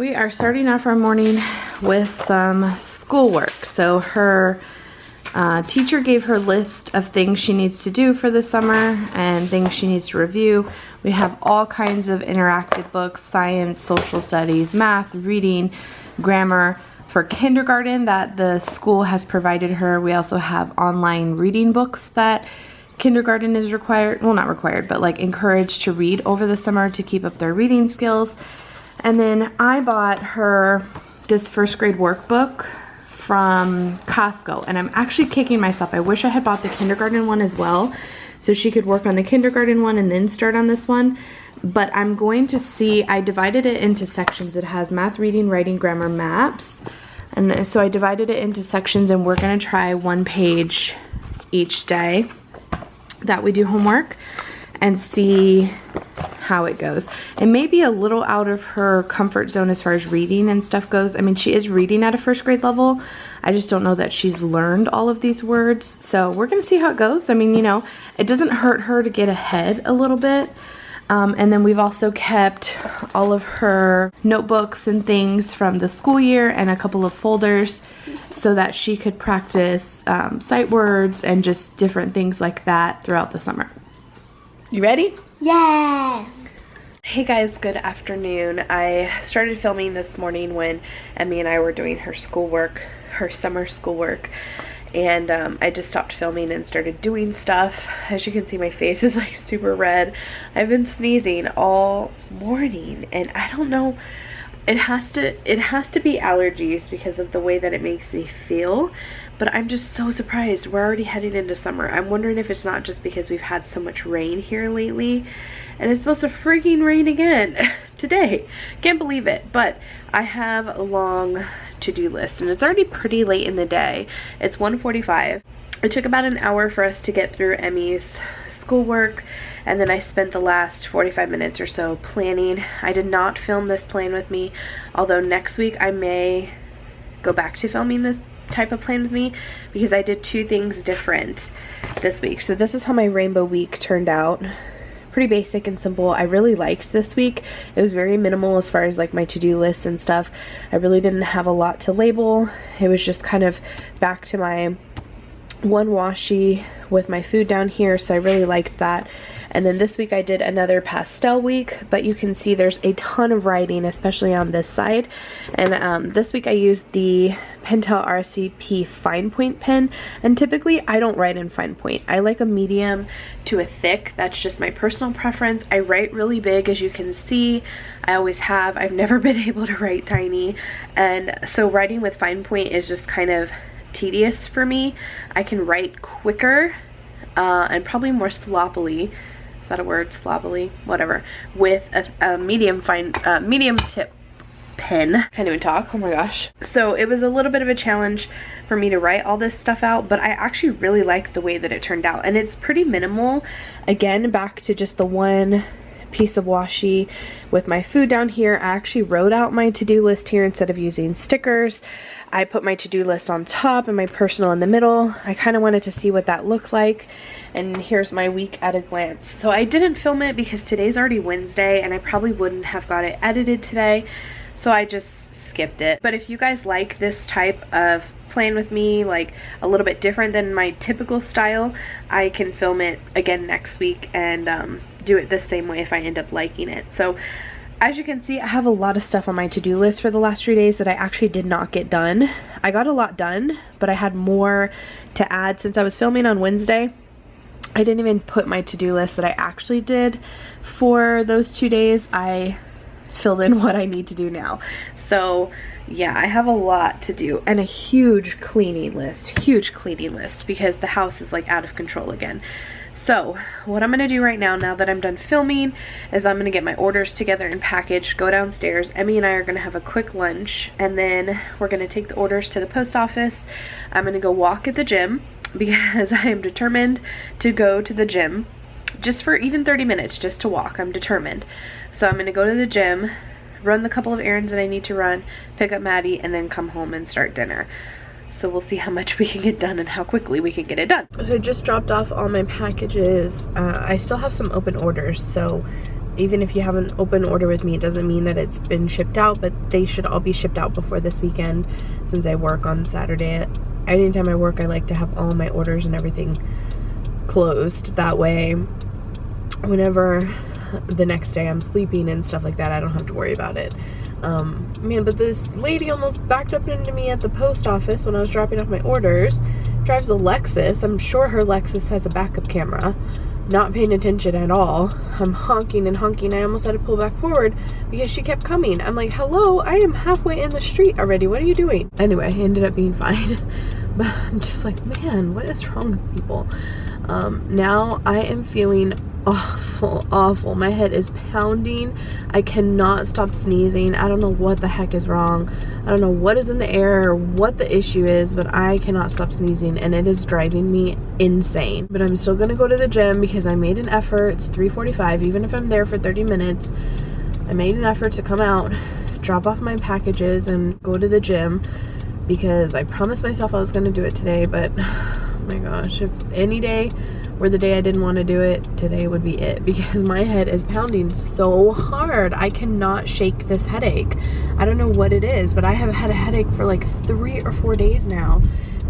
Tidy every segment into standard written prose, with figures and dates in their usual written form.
We are starting off our morning with some schoolwork. So her teacher gave her a list of things she needs to do for the summer and things she needs to review. We have all kinds of interactive books: science, social studies, math, reading, grammar. For kindergarten that the school has provided her, we also have online reading books that kindergarten is required, well, not required, but like encouraged to read over the summer to keep up their reading skills. And then I bought her this first grade workbook from Costco, and I'm actually kicking myself. I wish I had bought the kindergarten one as well, so she could work on the kindergarten one and then start on this one. But I'm going to see, I divided it into sections. It has math, reading, writing, grammar, maps. And so I divided it into sections, and we're gonna try one page each day that we do homework and see how it goes. It may be a little out of her comfort zone as far as reading and stuff goes. I mean, she is reading at a first grade level. I just don't know that she's learned all of these words. So we're gonna see how it goes. I mean, you know, it doesn't hurt her to get ahead a little bit. And then we've also kept all of her notebooks and things from the school year and a couple of folders so that she could practice sight words and just different things like that throughout the summer. You ready? Yes! Hey guys, good afternoon. I started filming this morning when Emmy and I were doing her schoolwork, her summer schoolwork. And I just stopped filming and started doing stuff. As you can see, my face is like super red. I've been sneezing all morning, and I don't know, it has to be allergies because of the way that it makes me feel. But I'm just so surprised. We're already heading into summer. I'm wondering if it's not just because we've had so much rain here lately, and it's supposed to freaking rain again today. Can't believe it. But I have a long to-do list, and it's already pretty late in the day. It's 1:45. It took about an hour for us to get through Emmy's schoolwork, and then I spent the last 45 minutes or so planning. I did not film this plan with me, although next week I may go back to filming this type of plan with me because I did two things different this week. So this is how my rainbow week turned out. Pretty basic and simple. I really liked this week. It was very minimal as far as like my to-do list and stuff. I really didn't have a lot to label. It was just kind of back to my one washi with my food down here, so I really liked that. And then this week I did another pastel week, but you can see there's a ton of writing, especially on this side. And this week I used the Pentel RSVP fine point pen, and typically I don't write in fine point. I like a medium to a thick. That's just my personal preference. I write really big, as you can see. I always have. I've never been able to write tiny, and so writing with fine point is just kind of tedious for me. I can write quicker and probably more sloppily. Is that a word? Sloppily? Whatever. With a medium tip pen. Can't even talk. Oh my gosh. So it was a little bit of a challenge for me to write all this stuff out, but I actually really liked the way that it turned out, and it's pretty minimal. Again, back to just the one piece of washi with my food down here. I actually wrote out my to-do list here instead of using stickers. I put my to-do list on top and my personal in the middle. I kind of wanted to see what that looked like, and here's my week at a glance. So I didn't film it because today's already Wednesday and I probably wouldn't have got it edited today, so I just skipped it. But if you guys like this type of plan with me, like a little bit different than my typical style, I can film it again next week and do it the same way if I end up liking it. So as you can see, I have a lot of stuff on my to-do list for the last 3 days that I actually did not get done. I got a lot done, but I had more to add. Since I was filming on Wednesday, I didn't even put my to-do list that I actually did for those 2 days. I filled in what I need to do now. So yeah, I have a lot to do, and a huge cleaning list because the house is like out of control again. So what I'm gonna do right now that I'm done filming, is I'm gonna get my orders together and packaged, go downstairs. Emmy and I are gonna have a quick lunch, and then we're gonna take the orders to the post office. I'm gonna go walk at the gym because I am determined to go to the gym just for even 30 minutes just to walk. I'm determined. So I'm gonna go to the gym, run the couple of errands that I need to run, pick up Maddie, and then come home and start dinner. So we'll see how much we can get done and how quickly we can get it done. So I just dropped off all my packages. I still have some open orders, so even if you have an open order with me, it doesn't mean that it's been shipped out, but they should all be shipped out before this weekend since I work on Saturday. Anytime I work, I like to have all my orders and everything closed. That way, whenever the next day I'm sleeping and stuff like that, I don't have to worry about it. Man, but this lady almost backed up into me at the post office when I was dropping off my orders. Drives a Lexus. I'm sure her Lexus has a backup camera. Not paying attention at all. I'm honking and honking. I almost had to pull back forward because she kept coming. I'm like, hello, I am halfway in the street already. What are you doing? Anyway, it ended up being fine. But I'm just like, man, what is wrong with people? Now I am feeling awful. My head is pounding. I cannot stop sneezing. I don't know what the heck is wrong. I don't know what is in the air or what the issue is, but I cannot stop sneezing and it is driving me insane. But I'm still gonna go to the gym because I made an effort. It's 3:45. Even if I'm there for 30 minutes, I made an effort to come out, drop off my packages and go to the gym because I promised myself I was gonna do it today. But oh my gosh, if any day were the day I didn't want to do it, today would be it, because my head is pounding so hard. I cannot shake this headache. I don't know what it is, but I have had a headache for like 3 or 4 days now,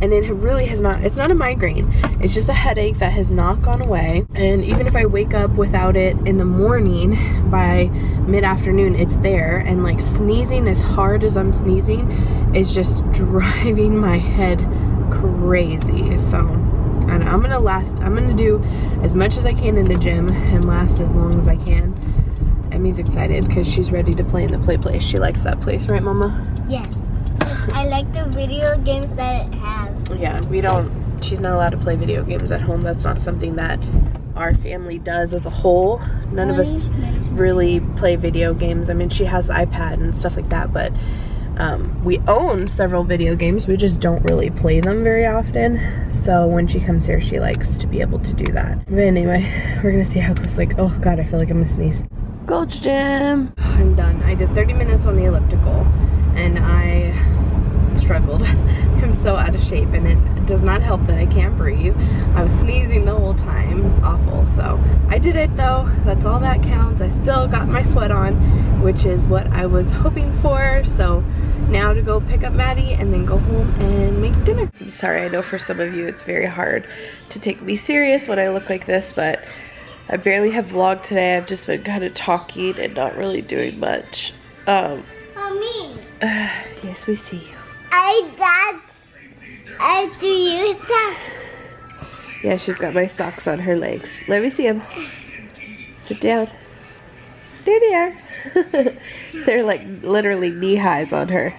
and it really has not, it's not a migraine. It's just a headache that has not gone away. And even if I wake up without it in the morning, by mid-afternoon it's there. And like sneezing as hard as I'm sneezing is just driving my head crazy. So and I'm gonna do as much as I can in the gym and last as long as I can. Emmy's excited because she's ready to play in the play place. She likes that place, right, Mama? Yes. I like the video games that it has. Yeah, she's not allowed to play video games at home. That's not something that our family does as a whole. None of us really play video games. I mean, she has the iPad and stuff like that, but we own several video games. We just don't really play them very often. So when she comes here, she likes to be able to do that. But anyway, we're gonna see how close, like, oh God, I feel like I'm gonna sneeze. Gulch gym. I'm done. I did 30 minutes on the elliptical and I struggled. I'm so out of shape and it does not help that I can't breathe. I was sneezing the whole time. Awful. So I did it though. That's all that counts. I still got my sweat on, which is what I was hoping for. So now to go pick up Maddie and then go home and make dinner. I'm sorry, I know for some of you it's very hard to take me serious when I look like this, but I barely have vlogged today. I've just been kind of talking and not really doing much. Mommy. Yes, we see you. I do you that. Yeah, she's got my socks on her legs. Let me see them. Sit down. There they are. They're like literally knee highs on her.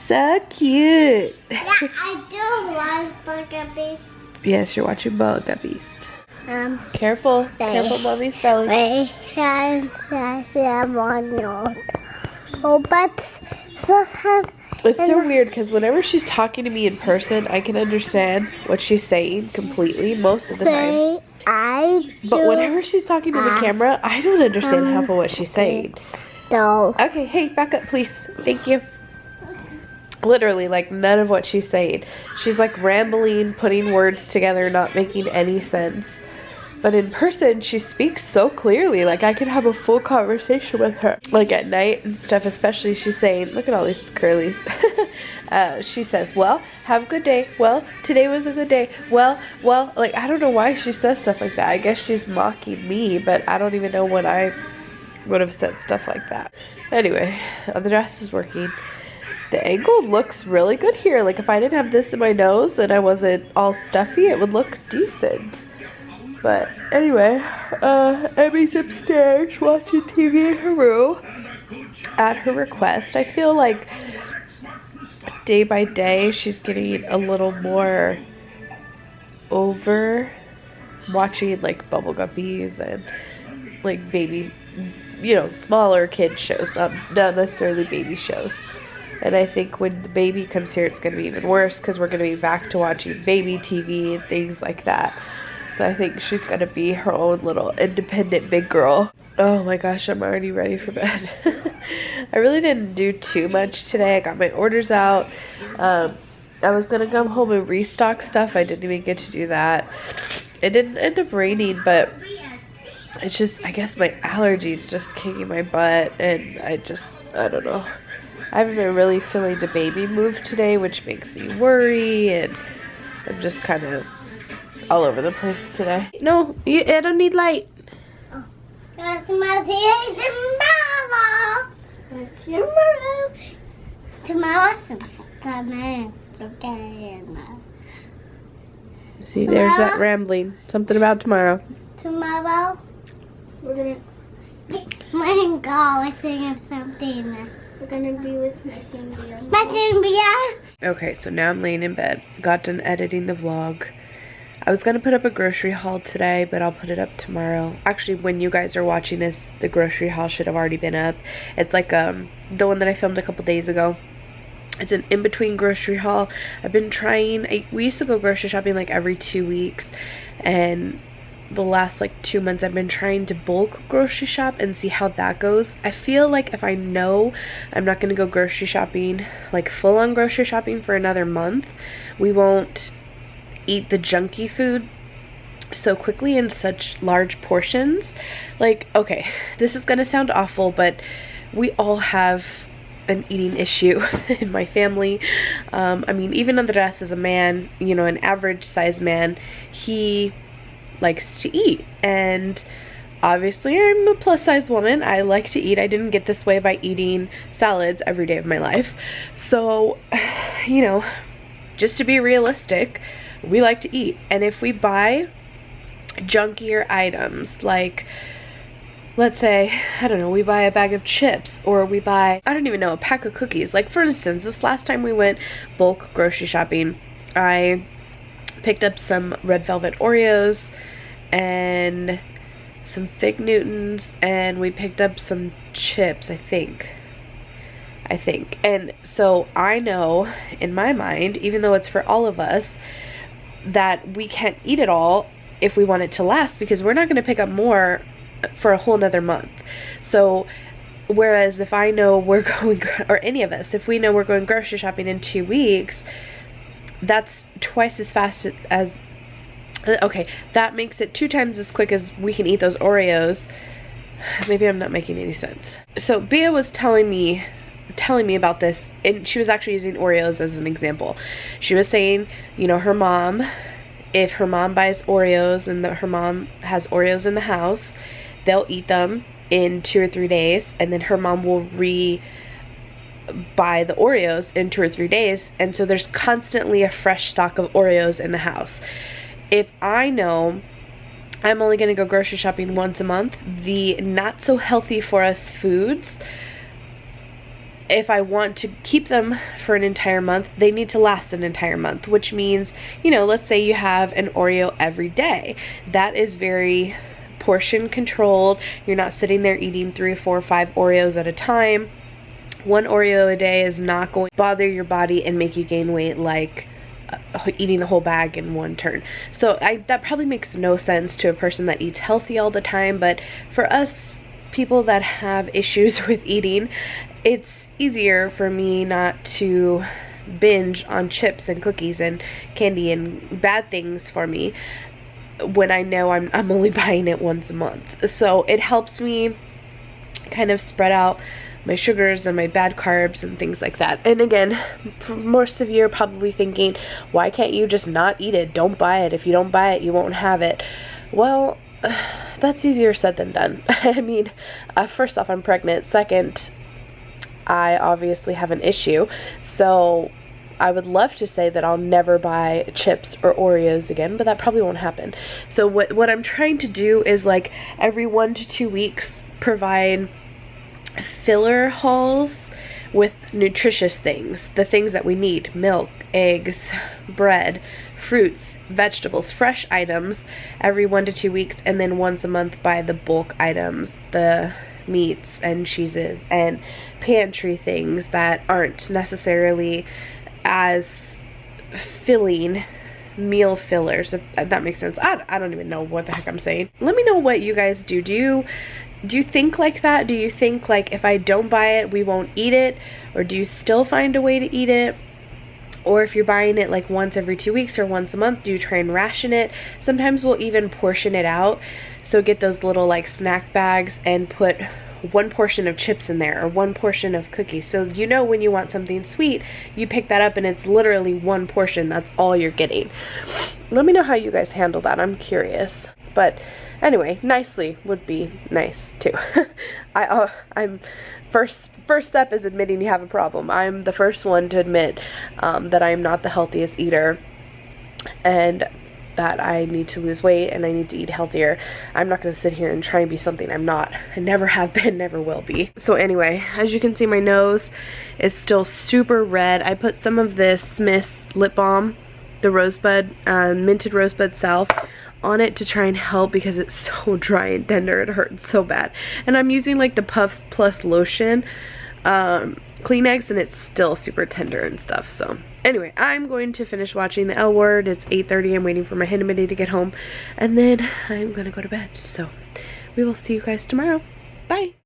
So cute. Yeah, I do want Bugabbees. Yes, you're watching Bugabbees. Careful. Careful, Mommy's belly. Oh, but it's so weird because whenever she's talking to me in person, I can understand what she's saying completely most of the time. But whenever she's talking to the camera, I don't understand half of what she's saying. No. Okay, hey, back up, please. Thank you. Literally, like, none of what she's saying. She's, like, rambling, putting words together, not making any sense. But in person, she speaks so clearly. Like, I can have a full conversation with her. Like, at night and stuff, especially, she's saying, look at all these curlies. She says, well, have a good day. Well, today was a good day. Well, like, I don't know why she says stuff like that. I guess she's mocking me, but I don't even know when I would have said stuff like that. Anyway, the dress is working. The angle looks really good here. Like, if I didn't have this in my nose and I wasn't all stuffy, it would look decent. But anyway, Emmy's upstairs watching TV in her room at her request. I feel like day by day she's getting a little more over watching like Bubble Guppies and like baby, you know, smaller kid shows, not necessarily baby shows. And I think when the baby comes here, it's going to be even worse because we're going to be back to watching baby TV and things like that. So I think she's going to be her own little independent big girl. Oh my gosh, I'm already ready for bed. I really didn't do too much today. I got my orders out. I was going to come home and restock stuff. I didn't even get to do that. It didn't end up raining, but it's just, I guess my allergies just kicking my butt, and I don't know. I haven't been really feeling the baby move today, which makes me worry, and I'm just kind of all over the place today. No, I don't need light. See, there's that rambling. Something about tomorrow. Tomorrow, we're gonna. My God, we're singing something. We're gonna be with my Cynthia. My Cynthia. Okay, so now I'm laying in bed. Got done editing the vlog. I was gonna put up a grocery haul today, but I'll put it up tomorrow. Actually, when you guys are watching this, the grocery haul should have already been up. It's like the one that I filmed a couple days ago. It's an in-between grocery haul. I've been trying, we used to go grocery shopping like every 2 weeks, and the last like 2 months I've been trying to bulk grocery shop and see how that goes. I feel like if I know I'm not gonna go grocery shopping, like full-on grocery shopping for another month, we won't eat the junky food so quickly in such large portions. Like, okay, this is gonna sound awful, but we all have an eating issue in my family. I mean, even Andres is a man, you know, an average sized man. He likes to eat, and obviously I'm a plus size woman. I like to eat. I didn't get this way by eating salads every day of my life. So, you know, just to be realistic, we like to eat. And if we buy junkier items, like, let's say, I don't know, we buy a bag of chips, or we buy, I don't even know, a pack of cookies. Like, for instance, this last time we went bulk grocery shopping, I picked up some red velvet Oreos and some Fig Newtons, and we picked up some chips, I think. And so I know in my mind, even though it's for all of us, that we can't eat it all if we want it to last, because we're not going to pick up more for a whole nother month. So whereas if I know we're going, or any of us, if we know we're going grocery shopping in 2 weeks, that's twice as fast as, okay, that makes it 2 times as quick as we can eat those Oreos. Maybe I'm not making any sense. So Bea was telling me about this, and she was actually using Oreos as an example. She was saying, you know, her mom, if her mom buys Oreos and her mom has Oreos in the house, they'll eat them in 2 or 3 days, and then her mom will buy the Oreos in 2 or 3 days, and so there's constantly a fresh stock of Oreos in the house. If I know I'm only going to go grocery shopping once a month, the not so healthy for us foods, if I want to keep them for an entire month, they need to last an entire month, which means, you know, let's say you have an Oreo every day. That is very portion controlled. You're not sitting there eating 3, 4, 5 Oreos at a time. 1 Oreo a day is not going to bother your body and make you gain weight like eating the whole bag in one turn. So that probably makes no sense to a person that eats healthy all the time, but for us people that have issues with eating, it's easier for me not to binge on chips and cookies and candy and bad things for me when I know I'm only buying it once a month. So it helps me kind of spread out my sugars and my bad carbs and things like that. And again, most of you are probably thinking, why can't you just not eat it? Don't buy it. If you don't buy it, you won't have it. Well, that's easier said than done. I mean, first off, I'm pregnant. Second, I obviously have an issue. So I would love to say that I'll never buy chips or Oreos again, but that probably won't happen. So what I'm trying to do is, like, every 1 to 2 weeks provide filler hauls with nutritious things, the things that we need: milk, eggs, bread, fruits, vegetables, fresh items every 1 to 2 weeks, and then once a month buy the bulk items, the meats and cheeses and pantry things that aren't necessarily as filling meal fillers, if that makes sense. I don't even know what the heck I'm saying. Let me know what you guys do. Do you think like that? Do you think like if I don't buy it, we won't eat it? Or do you still find a way to eat it? Or if you're buying it like once every 2 weeks or once a month, do you try and ration it? Sometimes we'll even portion it out. So get those little like snack bags and put 1 portion of chips in there or 1 portion of cookies. So you know when you want something sweet, you pick that up and it's literally 1 portion. That's all you're getting. Let me know how you guys handle that. I'm curious. But anyway, nicely would be nice too. I'm first step is admitting you have a problem. I'm the first one to admit that I'm not the healthiest eater and that I need to lose weight and I need to eat healthier. I'm not going to sit here and try and be something I'm not. I never have been, never will be. So anyway, as you can see, my nose is still super red. I put some of this Smith's lip balm, the rosebud, minted rosebud salve, on it to try and help because it's so dry and tender. It hurts so bad. And I'm using like the Puffs Plus lotion Kleenex, and it's still super tender and stuff. So anyway, I'm going to finish watching the L Word. It's 8:30. I'm waiting for my Hinamity to get home, and then I'm gonna go to bed. So we will see you guys tomorrow. Bye.